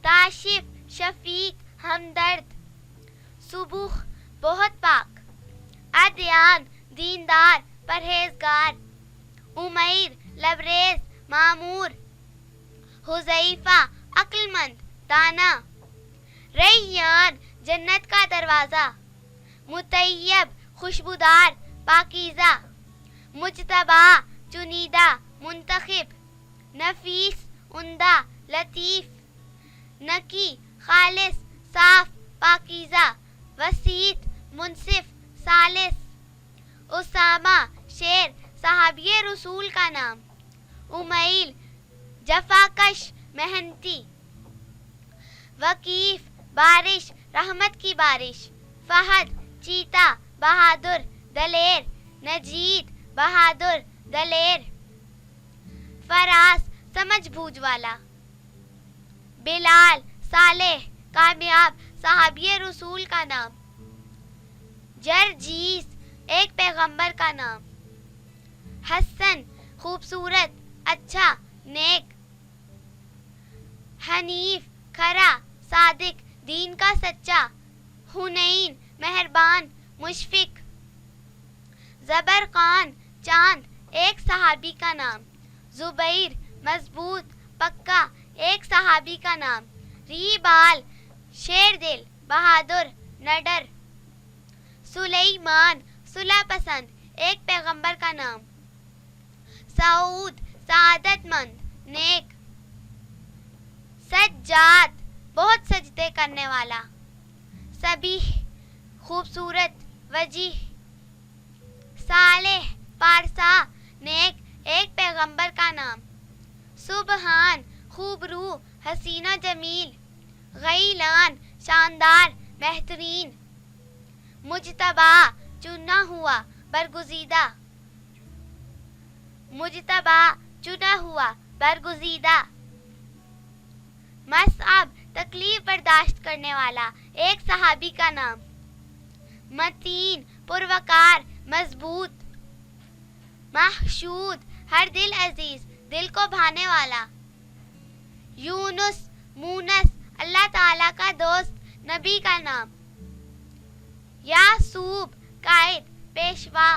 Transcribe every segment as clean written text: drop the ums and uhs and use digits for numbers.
کاشف شفیق ہمدرد، صبح بہت پاک، ادیان دیندار پرہیزگار، امیر لبریز معمور، حذیفہ عقل مند دانا، ریان جنت کا دروازہ، مطیب خوشبودار پاکیزہ، مجتبی چنیدہ منتخب، نفیس عمدہ لطیف، نقی خالص صاف پاکیزہ، وسیط منصف ثالث، اسامہ شیر صحابی رسول کا نام، امیل جفاکش محنتی، وقیف بارش رحمت کی بارش، فہد چیتا بہادر دلیر، نجید بہادر دلیر، فراز سمجھ بوجھ والا، بلال صالح کامیاب صحابی رسول کا نام، جرجیس ایک پیغمبر کا نام، حسن خوبصورت اچھا نیک، حنیف کھرا صادق دین کا سچا، حنین مہربان مشفق، زبرقان چاند ایک صحابی کا نام، زبیر مضبوط پکا ایک صحابی کا نام، ریبال شیر دل بہادر نڈر، سلیمان صلح پسند ایک پیغمبر کا نام، سعود سعادت مند نیک، سجاد بہت سجدے کرنے والا، سبیح خوبصورت وجیح، صالح پارسا نیک ایک پیغمبر کا نام، سبحان خوبرو حسین و جمیل، غیلان شاندار بہترین، مجتبی چنا ہوا برگزیدہ، مجتبی چنا ہوا برگزیدہ، مصعب تکلیف برداشت کرنے والا ایک صحابی کا نام، متین پروقار مضبوط، محشود ہر دل عزیز دل کو بھانے والا، یونس مونس اللہ تعالیٰ کا دوست نبی کا نام، یعصوب قائد پیشوا،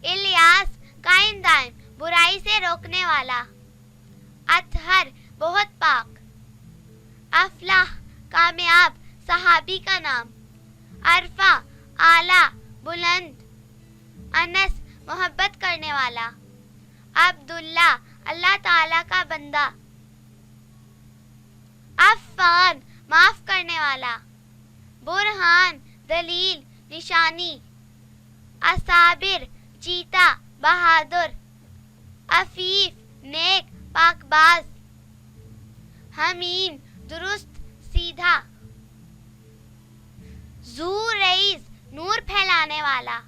الیاس قائم دائم برائی سے روکنے والا، اطہر بہت پاک، افلاح کامیاب صحابی کا نام، عرفہ اعلیٰ بلند، انس محبت کرنے والا، عبداللہ اللہ تعالیٰ کا بندہ، عفان معاف کرنے والا، برہان دلیل نشانی، اصابر چیتا بہادر، عفیف نیک پاک باز، حمیم درست سیدھا، ذو ریز نور پھیلانے والا،